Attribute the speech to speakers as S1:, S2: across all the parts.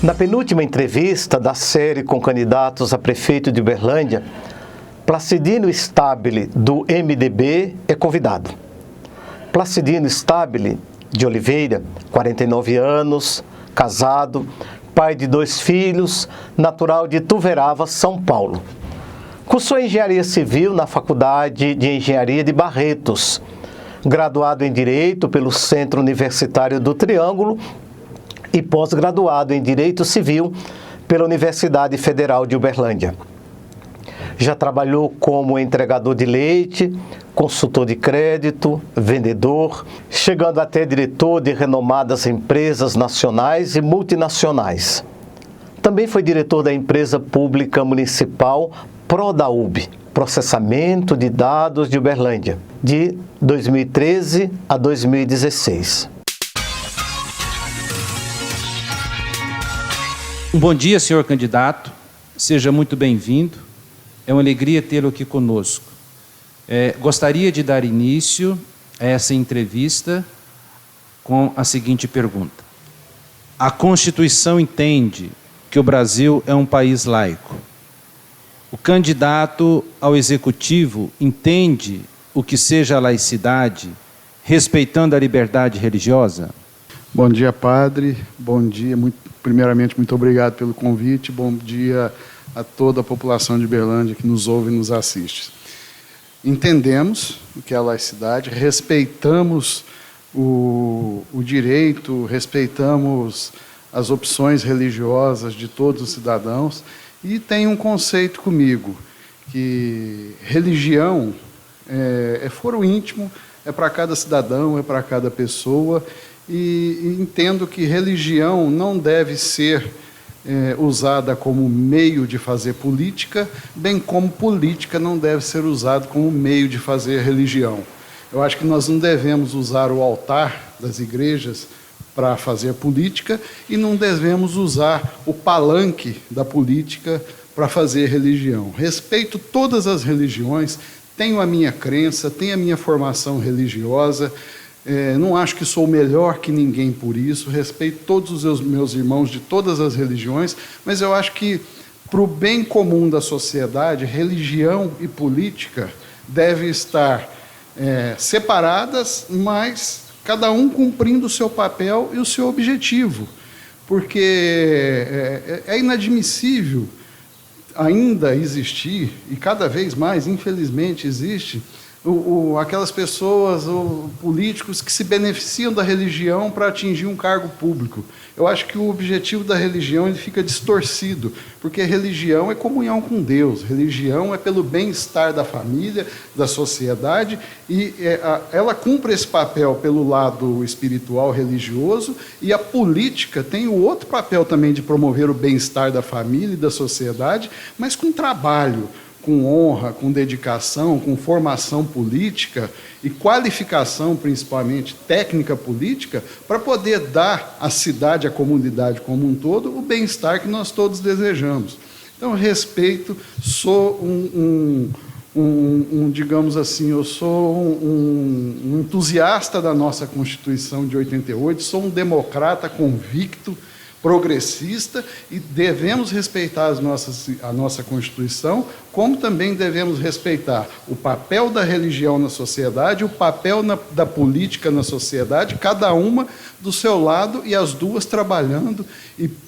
S1: Na penúltima entrevista da série com candidatos a prefeito de Uberlândia, Placidino Stabile, do MDB, é convidado. Placidino Stabile de Oliveira, 49 anos, casado, pai de 2 filhos, natural de Ituverava, São Paulo. Cursou Engenharia Civil na Faculdade de Engenharia de Barretos, graduado em Direito pelo Centro Universitário do Triângulo e pós-graduado em Direito Civil pela Universidade Federal de Uberlândia. Já trabalhou como entregador de leite, consultor de crédito, vendedor, chegando até diretor de renomadas empresas nacionais e multinacionais. Também foi diretor da empresa pública municipal Prodaub, Processamento de Dados de Uberlândia, de 2013 a 2016.
S2: Bom dia, senhor candidato. Seja muito bem-vindo. É uma alegria tê-lo aqui conosco. Gostaria de dar início a essa entrevista com a seguinte pergunta. A Constituição entende que o Brasil é um país laico. O candidato ao Executivo entende o que seja a laicidade, respeitando a liberdade religiosa?
S3: Bom dia, padre. Bom dia. Primeiramente, muito obrigado pelo convite. Bom dia a toda a população de Uberlândia que nos ouve e nos assiste. Entendemos o que é a laicidade, respeitamos o direito, respeitamos as opções religiosas de todos os cidadãos e tem um conceito comigo, que religião é foro íntimo, é para cada cidadão, é para cada pessoa, e entendo que religião não deve ser usada como meio de fazer política, bem como política não deve ser usada como meio de fazer religião. Eu acho que nós não devemos usar o altar das igrejas para fazer política e não devemos usar o palanque da política para fazer religião. Respeito todas as religiões, tenho a minha crença, tenho a minha formação religiosa, não acho que sou melhor que ninguém por isso, respeito todos os meus irmãos de todas as religiões, mas eu acho que, para o bem comum da sociedade, religião e política devem estar separadas, mas cada um cumprindo o seu papel e o seu objetivo, porque é inadmissível ainda existir, e cada vez mais, infelizmente, existe, aquelas pessoas, políticos que se beneficiam da religião para atingir um cargo público. Eu acho que o objetivo da religião ele fica distorcido, porque religião é comunhão com Deus, religião é pelo bem-estar da família, da sociedade, e ela cumpre esse papel pelo lado espiritual, religioso, e a política tem o outro papel também de promover o bem-estar da família e da sociedade, mas com trabalho, com honra, com dedicação, com formação política e qualificação, principalmente técnica política, para poder dar à cidade, à comunidade como um todo, o bem-estar que nós todos desejamos. Então, respeito, sou digamos assim, eu sou um entusiasta da nossa Constituição de 88, sou um democrata convicto, progressista, e devemos respeitar a nossa Constituição, como também devemos respeitar o papel da religião na sociedade, o papel da política na sociedade, cada uma do seu lado, e as duas trabalhando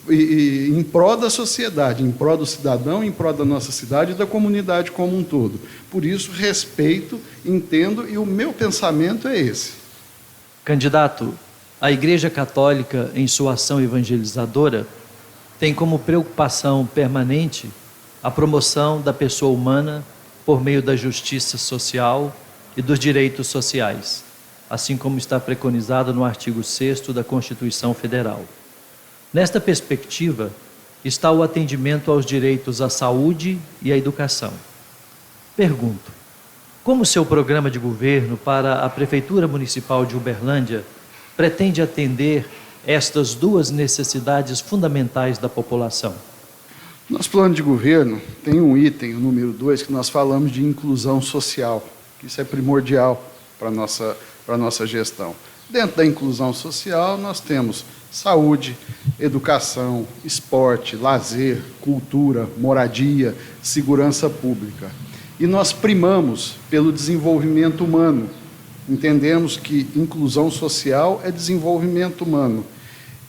S3: em prol da sociedade, em prol do cidadão, em prol da nossa cidade e da comunidade como um todo. Por isso, respeito, entendo, e o meu pensamento é esse.
S4: Candidato, a Igreja Católica, em sua ação evangelizadora, tem como preocupação permanente a promoção da pessoa humana por meio da justiça social e dos direitos sociais, assim como está preconizado no artigo 6º da Constituição Federal. Nesta perspectiva, está o atendimento aos direitos à saúde e à educação. Pergunto, como seu programa de governo para a Prefeitura Municipal de Uberlândia pretende atender estas duas necessidades fundamentais da população?
S3: Nosso plano de governo tem um item, o número 2, que nós falamos de inclusão social, que isso é primordial para a nossa gestão. Dentro da inclusão social, nós temos saúde, educação, esporte, lazer, cultura, moradia, segurança pública. E nós primamos pelo desenvolvimento humano. Entendemos que inclusão social é desenvolvimento humano.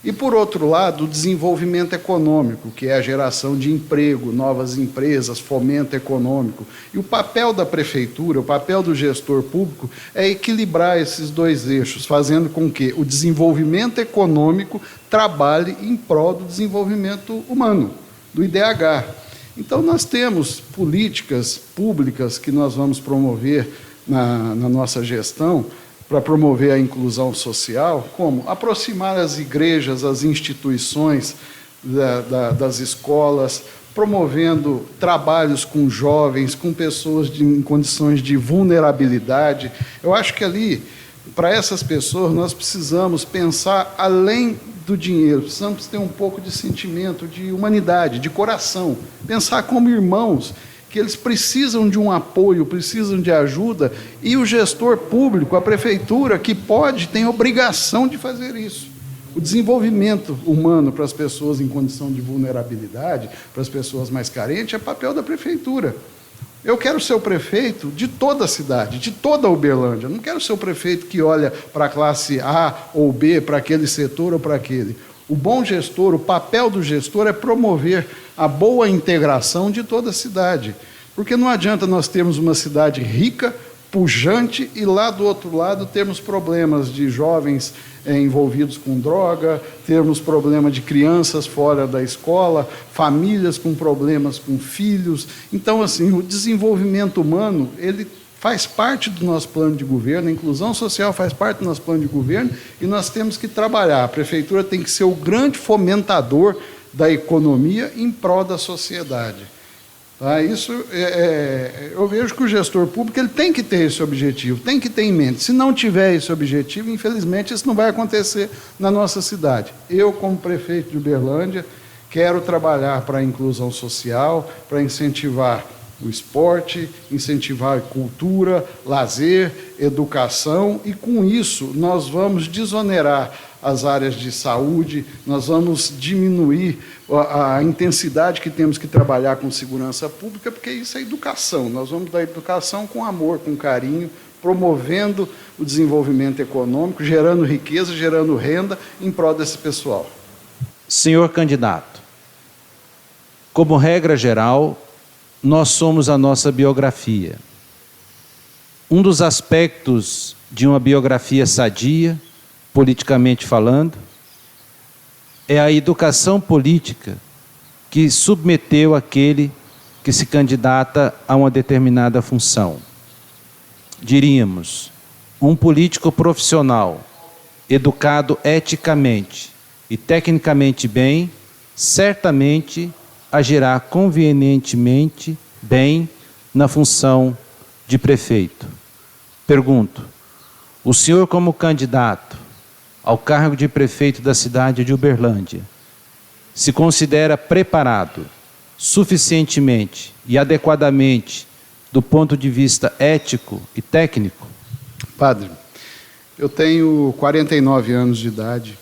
S3: E, por outro lado, o desenvolvimento econômico, que é a geração de emprego, novas empresas, fomento econômico. E o papel da prefeitura, o papel do gestor público é equilibrar esses dois eixos, fazendo com que o desenvolvimento econômico trabalhe em prol do desenvolvimento humano, do IDH. Então, nós temos políticas públicas que nós vamos promover na nossa gestão, para promover a inclusão social, como aproximar as igrejas, as instituições das escolas, promovendo trabalhos com jovens, com pessoas em condições de vulnerabilidade. Eu acho que ali, para essas pessoas, nós precisamos pensar além do dinheiro, precisamos ter um pouco de sentimento, de humanidade, de coração, pensar como irmãos, que eles precisam de um apoio, precisam de ajuda, e o gestor público, a prefeitura, que pode, tem obrigação de fazer isso. O desenvolvimento humano para as pessoas em condição de vulnerabilidade, para as pessoas mais carentes, é papel da prefeitura. Eu quero ser o prefeito de toda a cidade, de toda a Uberlândia. Eu não quero ser o prefeito que olha para a classe A ou B, para aquele setor ou para aquele. O bom gestor, o papel do gestor é promover a boa integração de toda a cidade. Porque não adianta nós termos uma cidade rica, pujante, e lá do outro lado termos problemas de jovens envolvidos com droga, termos problema de crianças fora da escola, famílias com problemas com filhos. Então, assim, o desenvolvimento humano, ele faz parte do nosso plano de governo, a inclusão social faz parte do nosso plano de governo, e nós temos que trabalhar. A prefeitura tem que ser o grande fomentador da economia em prol da sociedade. Isso eu vejo que o gestor público ele tem que ter esse objetivo, tem que ter em mente. Se não tiver esse objetivo, infelizmente, isso não vai acontecer na nossa cidade. Eu, como prefeito de Uberlândia, quero trabalhar para a inclusão social, para incentivar o esporte, incentivar a cultura, lazer, educação, e com isso nós vamos desonerar as áreas de saúde, nós vamos diminuir a intensidade que temos que trabalhar com segurança pública, porque isso é educação. Nós vamos dar educação com amor, com carinho, promovendo o desenvolvimento econômico, gerando riqueza, gerando renda em prol desse pessoal.
S2: Senhor candidato, como regra geral, nós somos a nossa biografia. Um dos aspectos de uma biografia sadia, politicamente falando, é a educação política que submeteu aquele que se candidata a uma determinada função. Diríamos, um político profissional, educado eticamente e tecnicamente bem, certamente agirá convenientemente bem na função de prefeito. Pergunto, o senhor como candidato ao cargo de prefeito da cidade de Uberlândia, se considera preparado suficientemente e adequadamente do ponto de vista ético e técnico?
S3: Padre, eu tenho 49 anos de idade,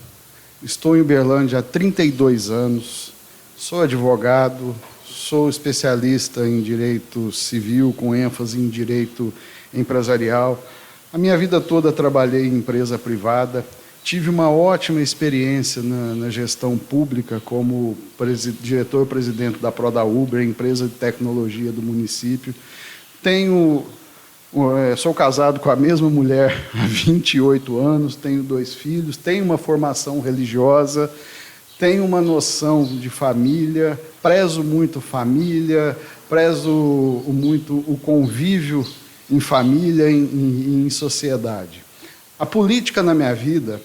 S3: estou em Uberlândia há 32 anos, sou advogado, sou especialista em direito civil, com ênfase em direito empresarial. A minha vida toda trabalhei em empresa privada, tive uma ótima experiência na gestão pública como diretor-presidente da Prodauber, empresa de tecnologia do município. Sou casado com a mesma mulher há 28 anos, tenho 2 filhos, tenho uma formação religiosa, tenho uma noção de família, prezo muito família, prezo muito o convívio em família, em sociedade. A política na minha vida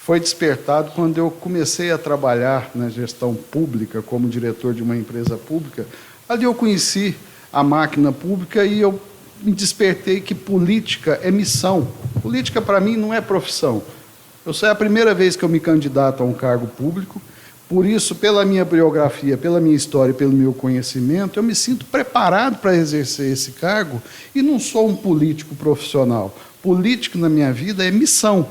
S3: foi despertado quando eu comecei a trabalhar na gestão pública, como diretor de uma empresa pública. Ali eu conheci a máquina pública e eu me despertei que política é missão. Política, para mim, não é profissão. É a primeira vez que eu me candidato a um cargo público, por isso, pela minha biografia, pela minha história, pelo meu conhecimento, eu me sinto preparado para exercer esse cargo e não sou um político profissional. Político, na minha vida, é missão.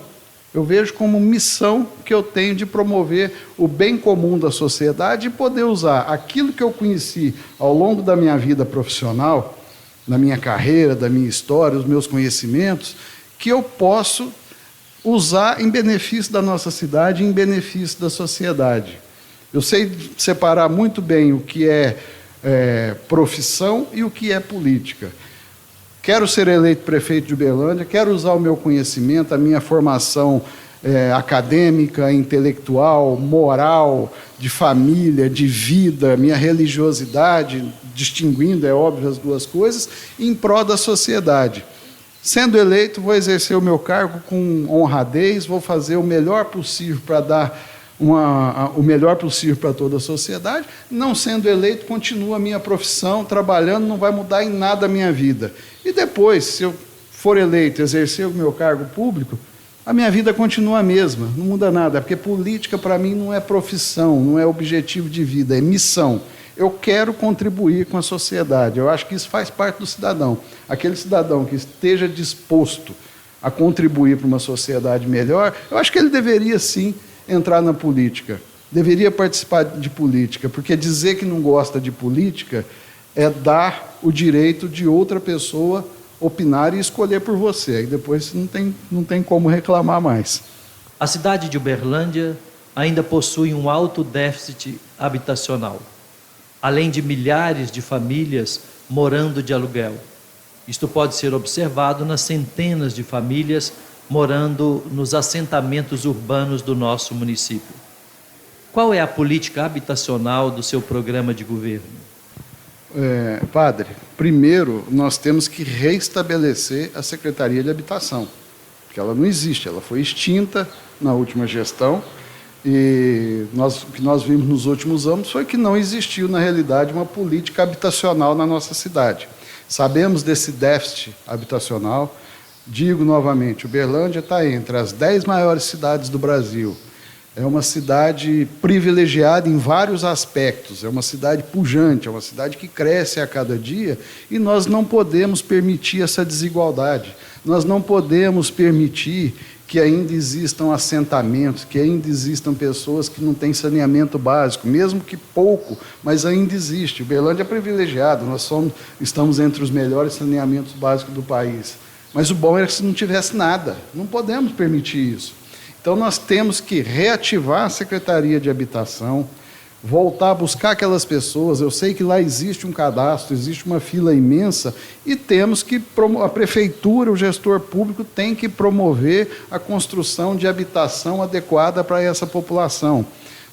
S3: Eu vejo como missão que eu tenho de promover o bem comum da sociedade e poder usar aquilo que eu conheci ao longo da minha vida profissional, da minha carreira, da minha história, os meus conhecimentos, que eu posso usar em benefício da nossa cidade, em benefício da sociedade. Eu sei separar muito bem o que é profissão e o que é política. Quero ser eleito prefeito de Uberlândia, quero usar o meu conhecimento, a minha formação acadêmica, intelectual, moral, de família, de vida, minha religiosidade, distinguindo, é óbvio, as duas coisas, em prol da sociedade. Sendo eleito, vou exercer o meu cargo com honradez, vou fazer o melhor possível para dar o melhor possível para toda a sociedade. Não sendo eleito, continuo a minha profissão, trabalhando, não vai mudar em nada a minha vida. E depois, se eu for eleito, exercer o meu cargo público, a minha vida continua a mesma, não muda nada, porque política para mim não é profissão, não é objetivo de vida, é missão. Eu quero contribuir com a sociedade, eu acho que isso faz parte do cidadão. Aquele cidadão que esteja disposto a contribuir para uma sociedade melhor, eu acho que ele deveria sim entrar na política, deveria participar de política, porque dizer que não gosta de política é dar o direito de outra pessoa opinar e escolher por você, aí depois não tem como reclamar mais.
S4: A cidade de Uberlândia ainda possui um alto déficit habitacional, além de milhares de famílias morando de aluguel. Isto pode ser observado nas centenas de famílias morando nos assentamentos urbanos do nosso município. Qual é a política habitacional do seu programa de governo?
S3: Padre, primeiro nós temos que reestabelecer a Secretaria de Habitação, porque ela não existe, ela foi extinta na última gestão, e o que nós vimos nos últimos anos foi que não existiu, na realidade, uma política habitacional na nossa cidade. Sabemos desse déficit habitacional. Digo novamente, Uberlândia está entre as 10 maiores cidades do Brasil. É uma cidade privilegiada em vários aspectos, é uma cidade pujante, é uma cidade que cresce a cada dia, e nós não podemos permitir essa desigualdade. Nós não podemos permitir que ainda existam assentamentos, que ainda existam pessoas que não têm saneamento básico, mesmo que pouco, mas ainda existe. Uberlândia é privilegiado, estamos entre os melhores saneamentos básicos do país. Mas o bom era que se não tivesse nada, não podemos permitir isso. Então nós temos que reativar a Secretaria de Habitação, voltar a buscar aquelas pessoas. Eu sei que lá existe um cadastro, existe uma fila imensa, e temos que, a prefeitura, o gestor público tem que promover a construção de habitação adequada para essa população.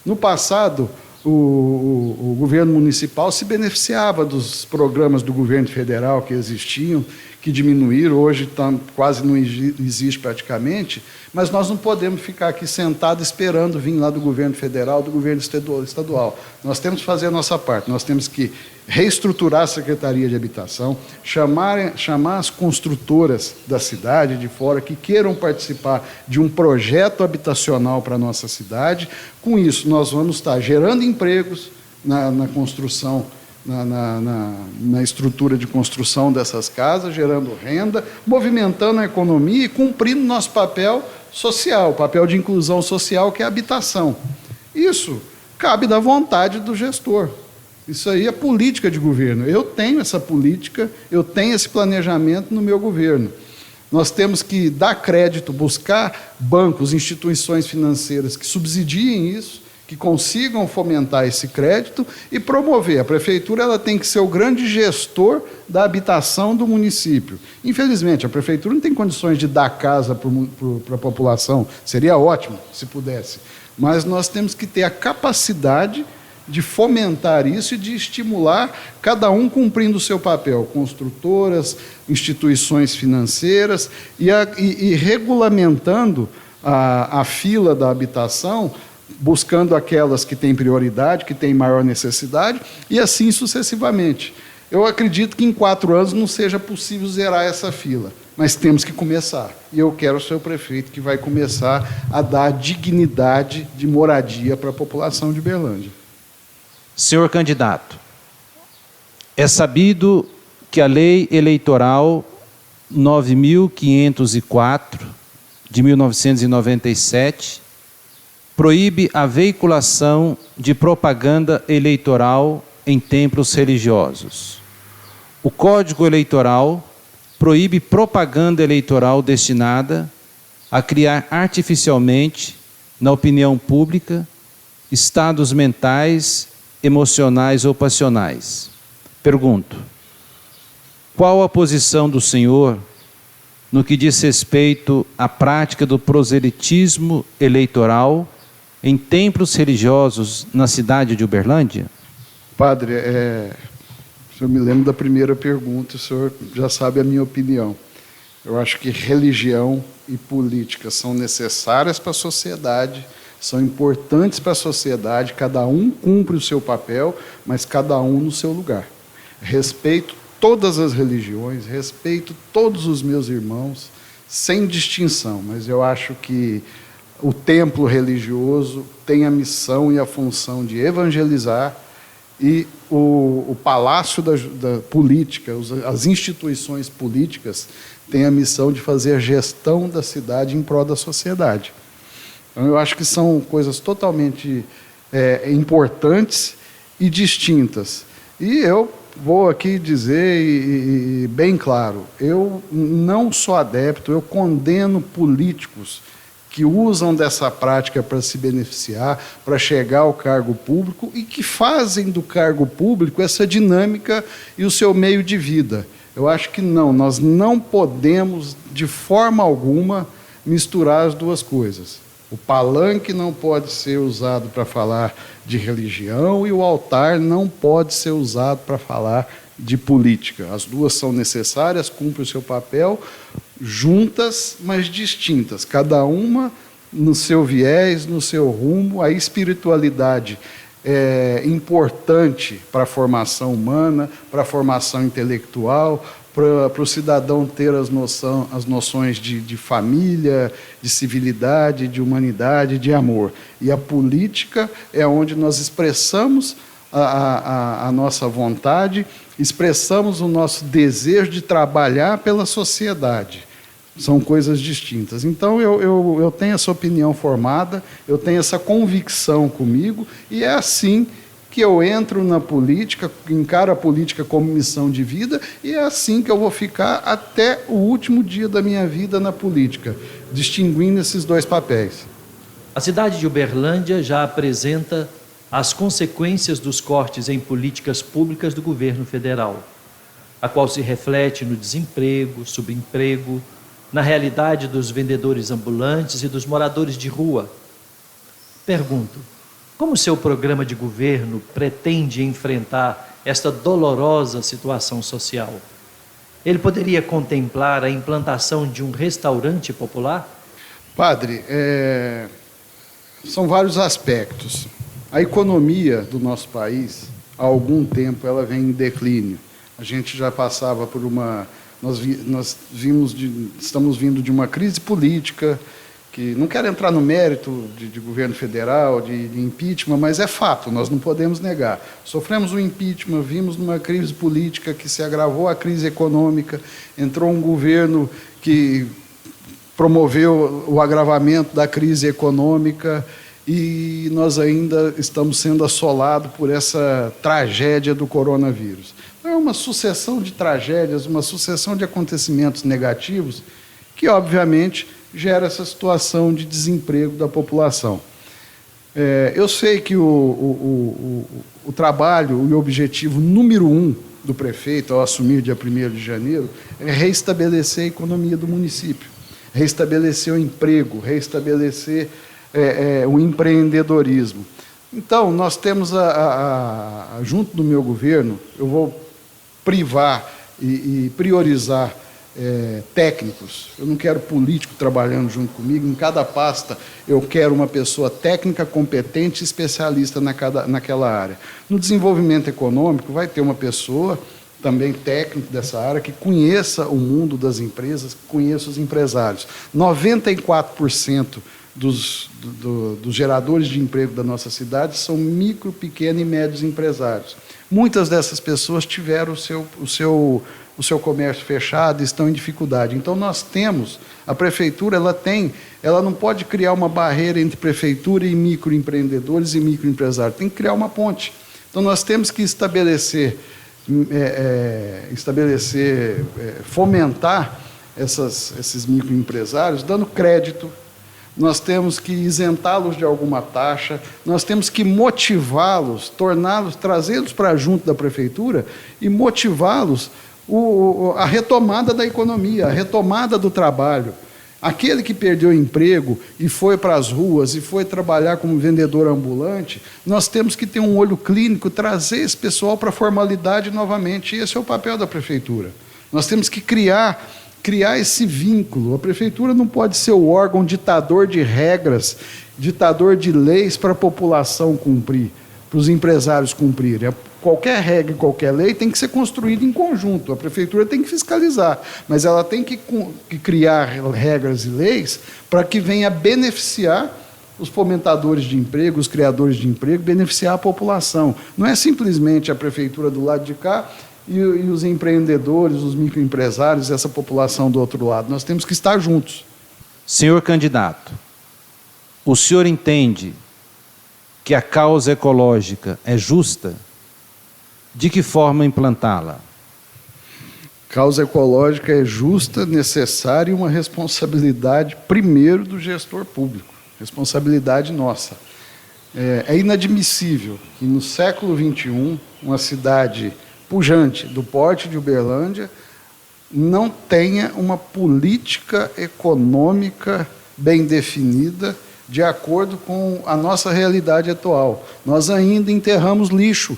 S3: No passado, o governo municipal se beneficiava dos programas do governo federal que existiam, que diminuíram, hoje quase não existe praticamente, mas nós não podemos ficar aqui sentados esperando vir lá do governo federal, do governo estadual. Nós temos que fazer a nossa parte, nós temos que reestruturar a Secretaria de Habitação, chamar as construtoras da cidade, de fora, que queiram participar de um projeto habitacional para a nossa cidade. Com isso, nós vamos estar gerando empregos na construção, na estrutura de construção dessas casas, gerando renda, movimentando a economia e cumprindo nosso papel social, o papel de inclusão social, que é a habitação. Isso cabe da vontade do gestor. Isso aí é política de governo. Eu tenho essa política, eu tenho esse planejamento no meu governo. Nós temos que dar crédito, buscar bancos, instituições financeiras que subsidiem isso, que consigam fomentar esse crédito e promover. A prefeitura ela tem que ser o grande gestor da habitação do município. Infelizmente, a prefeitura não tem condições de dar casa para a população. Seria ótimo se pudesse. Mas nós temos que ter a capacidade de fomentar isso e de estimular, cada um cumprindo o seu papel, construtoras, instituições financeiras, e regulamentando a fila da habitação, buscando aquelas que têm prioridade, que têm maior necessidade, e assim sucessivamente. Eu acredito que em 4 anos não seja possível zerar essa fila, mas temos que começar. E eu quero ser o prefeito que vai começar a dar dignidade de moradia para a população de Uberlândia.
S2: Senhor candidato, é sabido que a Lei Eleitoral 9.504, de 1997, proíbe a veiculação de propaganda eleitoral em templos religiosos. O Código Eleitoral proíbe propaganda eleitoral destinada a criar artificialmente, na opinião pública, estados mentais, emocionais ou passionais. Pergunto: qual a posição do senhor no que diz respeito à prática do proselitismo eleitoral em templos religiosos na cidade de Uberlândia?
S3: Padre, o senhor me lembra da primeira pergunta, o senhor já sabe a minha opinião. Eu acho que religião e política são necessárias para a sociedade, são importantes para a sociedade, cada um cumpre o seu papel, mas cada um no seu lugar. Respeito todas as religiões, respeito todos os meus irmãos, sem distinção, mas eu acho que o templo religioso tem a missão e a função de evangelizar, e o palácio da política, as instituições políticas, têm a missão de fazer a gestão da cidade em prol da sociedade. Então, eu acho que são coisas totalmente importantes e distintas. E eu vou aqui dizer, e bem claro, eu não sou adepto, eu condeno políticos que usam dessa prática para se beneficiar, para chegar ao cargo público e que fazem do cargo público essa dinâmica e o seu meio de vida. Eu acho que não, nós não podemos, de forma alguma, misturar as duas coisas. O palanque não pode ser usado para falar de religião e o altar não pode ser usado para falar de política. As duas são necessárias, cumprem o seu papel, juntas, mas distintas, cada uma no seu viés, no seu rumo. A espiritualidade é importante para a formação humana, para a formação intelectual, para o cidadão ter as noções de família, de civilidade, de humanidade, de amor. E a política é onde nós expressamos a nossa vontade, expressamos o nosso desejo de trabalhar pela sociedade. São coisas distintas. Então, eu tenho essa opinião formada, eu tenho essa convicção comigo, e é assim que eu entro na política, encaro a política como missão de vida, e é assim que eu vou ficar até o último dia da minha vida na política, distinguindo esses dois papéis.
S4: A cidade de Uberlândia já apresenta as consequências dos cortes em políticas públicas do governo federal, a qual se reflete no desemprego, subemprego, na realidade dos vendedores ambulantes e dos moradores de rua. Pergunto: como seu programa de governo pretende enfrentar esta dolorosa situação social? Ele poderia contemplar a implantação de um restaurante popular?
S3: Padre, são vários aspectos. A economia do nosso país, há algum tempo, ela vem em declínio. A gente já passava por uma... estamos vindo de uma crise política, que não quero entrar no mérito de governo federal, de impeachment, mas é fato, nós não podemos negar. Sofremos um impeachment, vimos numa crise política que se agravou a crise econômica, entrou um governo que promoveu o agravamento da crise econômica, e nós ainda estamos sendo assolados por essa tragédia do coronavírus. É uma sucessão de tragédias, uma sucessão de acontecimentos negativos que, obviamente, gera essa situação de desemprego da população. Eu sei que o trabalho e o objetivo número 1 do prefeito, ao assumir dia 1º de janeiro, é reestabelecer a economia do município, reestabelecer o emprego, reestabelecer o empreendedorismo. Então, nós temos, junto do meu governo, eu vou privar e priorizar técnicos. Eu não quero político trabalhando junto comigo. Em cada pasta, eu quero uma pessoa técnica, competente, especialista naquela área. No desenvolvimento econômico, vai ter uma pessoa também técnico dessa área, que conheça o mundo das empresas, que conheça os empresários. 94% dos geradores de emprego da nossa cidade são micro, pequenos e médios empresários. Muitas dessas pessoas tiveram o seu comércio fechado e estão em dificuldade. Então, nós temos, a prefeitura, ela não pode criar uma barreira entre prefeitura e microempreendedores e microempresários, tem que criar uma ponte. Então, nós temos que fomentar esses microempresários, dando crédito. Nós temos que isentá-los de alguma taxa, nós temos que motivá-los, trazê-los para junto da prefeitura e motivá-los a retomada da economia, a retomada do trabalho. Aquele que perdeu o emprego e foi para as ruas e foi trabalhar como vendedor ambulante, nós temos que ter um olho clínico, trazer esse pessoal para a formalidade novamente. Esse é o papel da prefeitura. Nós temos que criar esse vínculo. A prefeitura não pode ser o órgão ditador de regras, ditador de leis para a população cumprir, para os empresários cumprirem. Qualquer regra, qualquer lei tem que ser construída em conjunto. A prefeitura tem que fiscalizar, mas ela tem que criar regras e leis para que venha beneficiar os fomentadores de emprego, os criadores de emprego, beneficiar a população. Não é simplesmente a prefeitura do lado de cá e os empreendedores, os microempresários, essa população do outro lado. Nós temos que estar juntos.
S2: Senhor candidato, o senhor entende que a causa ecológica é justa? De que forma implantá-la?
S3: Causa ecológica é justa, necessária e uma responsabilidade, primeiro, do gestor público. Responsabilidade nossa. É inadmissível que no século XXI, uma cidade pujante do porte de Uberlândia não tenha uma política econômica bem definida de acordo com a nossa realidade atual. Nós ainda enterramos lixo.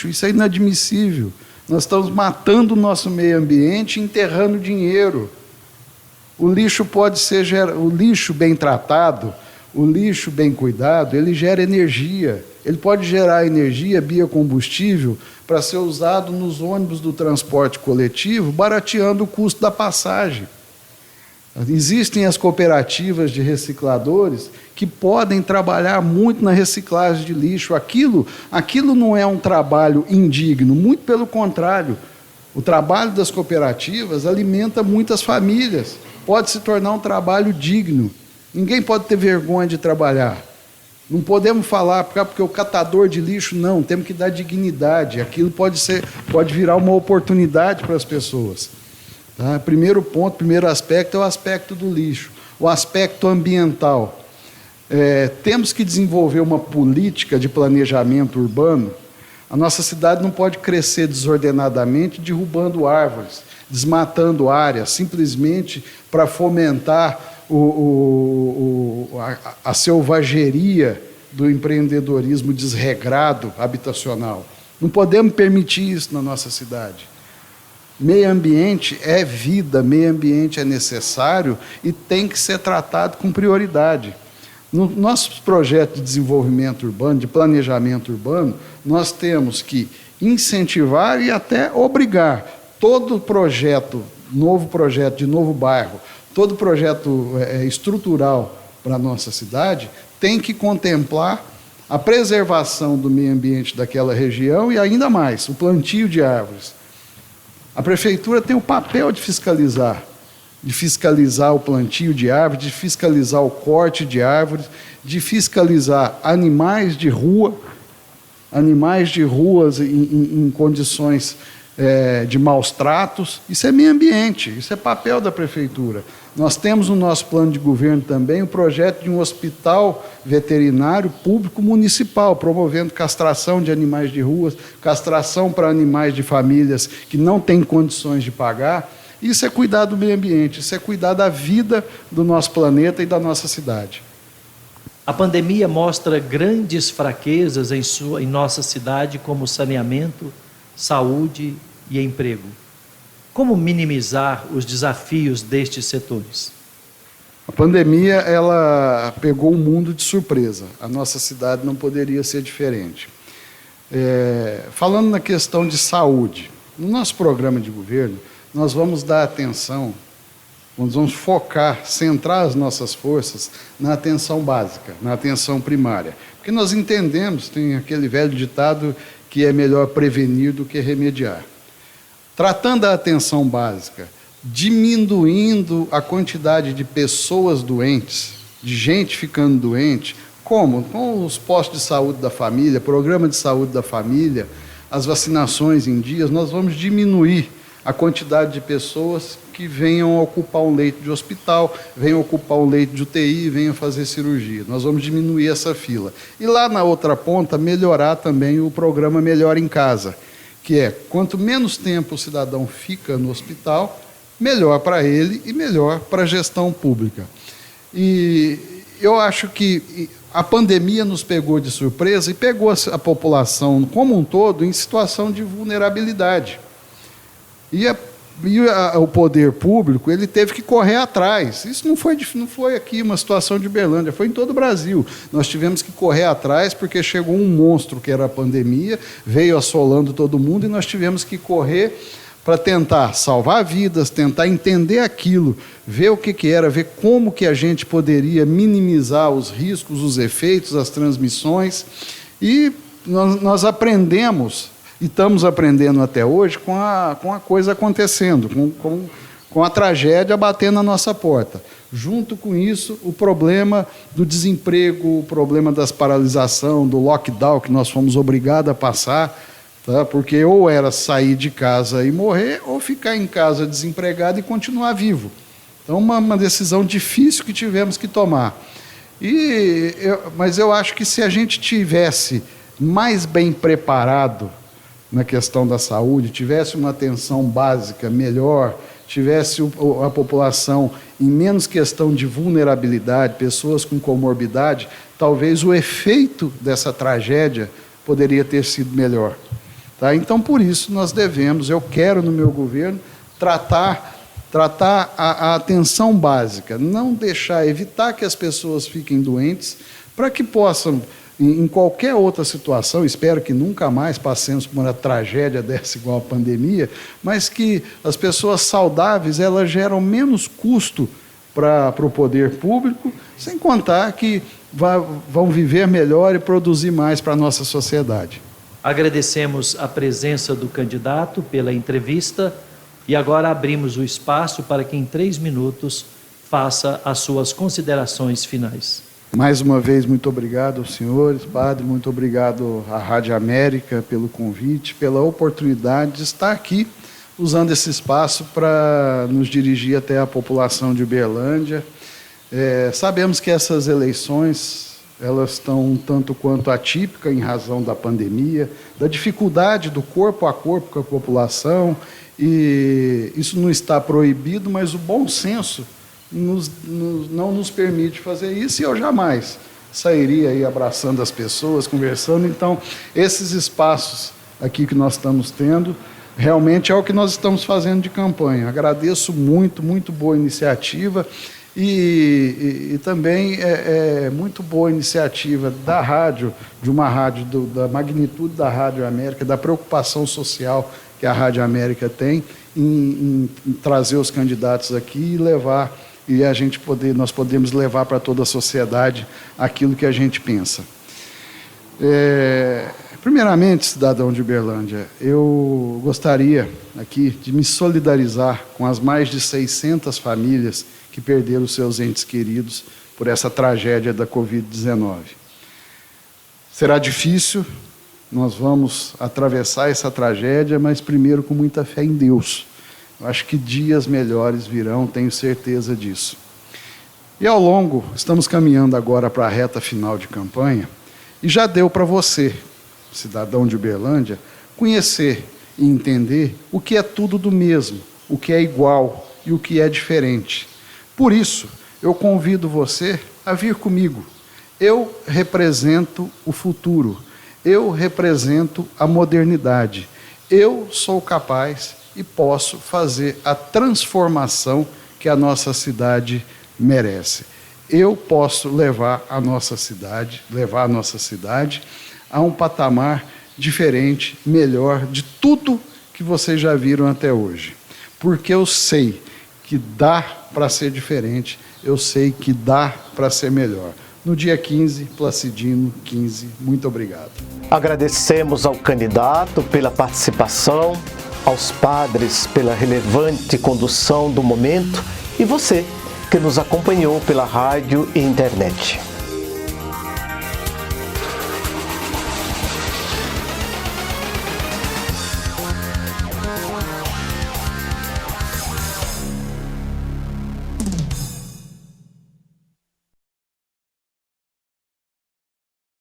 S3: Isso é inadmissível. Nós estamos matando o nosso meio ambiente e enterrando dinheiro. O lixo o lixo bem tratado, o lixo bem cuidado, ele gera energia. Ele pode gerar energia, biocombustível, para ser usado nos ônibus do transporte coletivo, barateando o custo da passagem. Existem as cooperativas de recicladores que podem trabalhar muito na reciclagem de lixo. Aquilo não é um trabalho indigno, muito pelo contrário. O trabalho das cooperativas alimenta muitas famílias, pode se tornar um trabalho digno. Ninguém pode ter vergonha de trabalhar. Não podemos falar porque o catador de lixo, não, temos que dar dignidade. Aquilo pode virar uma oportunidade para as pessoas. Tá? Primeiro ponto, primeiro aspecto é o aspecto do lixo, o aspecto ambiental. Temos que desenvolver uma política de planejamento urbano. A nossa cidade não pode crescer desordenadamente, derrubando árvores, desmatando áreas, simplesmente para fomentar a selvageria do empreendedorismo desregrado habitacional. Não podemos permitir isso na nossa cidade. Meio ambiente é vida, meio ambiente é necessário e tem que ser tratado com prioridade. No nosso projeto de desenvolvimento urbano, de planejamento urbano, nós temos que incentivar e até obrigar todo projeto, novo projeto de novo bairro, todo projeto estrutural para a nossa cidade, tem que contemplar a preservação do meio ambiente daquela região e ainda mais, o plantio de árvores. A prefeitura tem o papel de fiscalizar o plantio de árvores, de fiscalizar o corte de árvores, de fiscalizar animais de ruas em condições de maus tratos. Isso é meio ambiente, isso é papel da prefeitura. Nós temos no nosso plano de governo também o projeto de um hospital veterinário público municipal, promovendo castração de animais de ruas, castração para animais de famílias que não têm condições de pagar. Isso é cuidar do meio ambiente, isso é cuidar da vida do nosso planeta e da nossa cidade.
S4: A pandemia mostra grandes fraquezas em nossa cidade, como saneamento, saúde e emprego. Como minimizar os desafios destes setores?
S3: A pandemia, ela pegou o mundo de surpresa. A nossa cidade não poderia ser diferente. Falando na questão de saúde, no nosso programa de governo, nós vamos dar atenção, nós vamos focar, centrar as nossas forças na atenção básica, na atenção primária. Porque nós entendemos, tem aquele velho ditado que é melhor prevenir do que remediar. Tratando a atenção básica, diminuindo a quantidade de pessoas doentes, de gente ficando doente, como? Com os postos de saúde da família, programa de saúde da família, as vacinações em dias, nós vamos diminuir a quantidade de pessoas que venham ocupar um leito de hospital, venham ocupar um leito de UTI, venham fazer cirurgia. Nós vamos diminuir essa fila. E lá na outra ponta, melhorar também o programa Melhor em Casa, que é, quanto menos tempo o cidadão fica no hospital, melhor para ele e melhor para a gestão pública. E eu acho que a pandemia nos pegou de surpresa e pegou a população como um todo em situação de vulnerabilidade. E o poder público ele teve que correr atrás. Isso não foi aqui uma situação de Uberlândia, foi em todo o Brasil. Nós tivemos que correr atrás porque chegou um monstro que era a pandemia, veio assolando todo mundo e nós tivemos que correr para tentar salvar vidas, tentar entender aquilo, ver o que era, ver como que a gente poderia minimizar os riscos, os efeitos, as transmissões. E nós aprendemos, e estamos aprendendo até hoje, com a coisa acontecendo, com a tragédia batendo na nossa porta. Junto com isso, o problema do desemprego, o problema das paralisação, do lockdown que nós fomos obrigados a passar, tá? Porque ou era sair de casa e morrer, ou ficar em casa desempregado e continuar vivo. Então, uma decisão difícil que tivemos que tomar. Mas eu acho que se a gente tivesse mais bem preparado na questão da saúde, tivesse uma atenção básica melhor, tivesse a população em menos questão de vulnerabilidade, pessoas com comorbidade, talvez o efeito dessa tragédia poderia ter sido melhor. Tá? Então, por isso, nós devemos, eu quero no meu governo, tratar a atenção básica, não deixar, evitar que as pessoas fiquem doentes, para que possam, em qualquer outra situação, espero que nunca mais passemos por uma tragédia dessa igual a pandemia, mas que as pessoas saudáveis, elas geram menos custo para o poder público, sem contar que vão viver melhor e produzir mais para a nossa sociedade.
S4: Agradecemos a presença do candidato pela entrevista e agora abrimos o espaço para que em 3 minutos faça as suas considerações finais.
S3: Mais uma vez, muito obrigado aos senhores, padre, muito obrigado à Rádio América pelo convite, pela oportunidade de estar aqui, usando esse espaço para nos dirigir até a população de Uberlândia. Sabemos que essas eleições, elas estão um tanto quanto atípicas em razão da pandemia, da dificuldade do corpo a corpo com a população, e isso não está proibido, mas o bom senso não nos permite fazer isso, e eu jamais sairia aí abraçando as pessoas, conversando. Então, esses espaços aqui que nós estamos tendo, realmente é o que nós estamos fazendo de campanha. Agradeço muito, muito boa iniciativa, e também é muito boa iniciativa da rádio, de uma rádio da magnitude da Rádio América, da preocupação social que a Rádio América tem em trazer os candidatos aqui e levar, e nós podemos levar para toda a sociedade aquilo que a gente pensa. Primeiramente, cidadão de Uberlândia, eu gostaria aqui de me solidarizar com as mais de 600 famílias que perderam seus entes queridos por essa tragédia da Covid-19. Será difícil, nós vamos atravessar essa tragédia, mas primeiro com muita fé em Deus. Eu acho que dias melhores virão, tenho certeza disso. E estamos caminhando agora para a reta final de campanha, e já deu para você, cidadão de Uberlândia, conhecer e entender o que é tudo do mesmo, o que é igual e o que é diferente. Por isso, eu convido você a vir comigo. Eu represento o futuro, eu represento a modernidade. Eu sou capaz e posso fazer a transformação que a nossa cidade merece. Eu posso levar a nossa cidade a um patamar diferente, melhor de tudo que vocês já viram até hoje. Porque eu sei que dá para ser diferente, eu sei que dá para ser melhor. No dia 15, Placidino 15, muito obrigado.
S1: Agradecemos ao candidato pela participação, aos padres pela relevante condução do momento e você que nos acompanhou pela rádio e internet.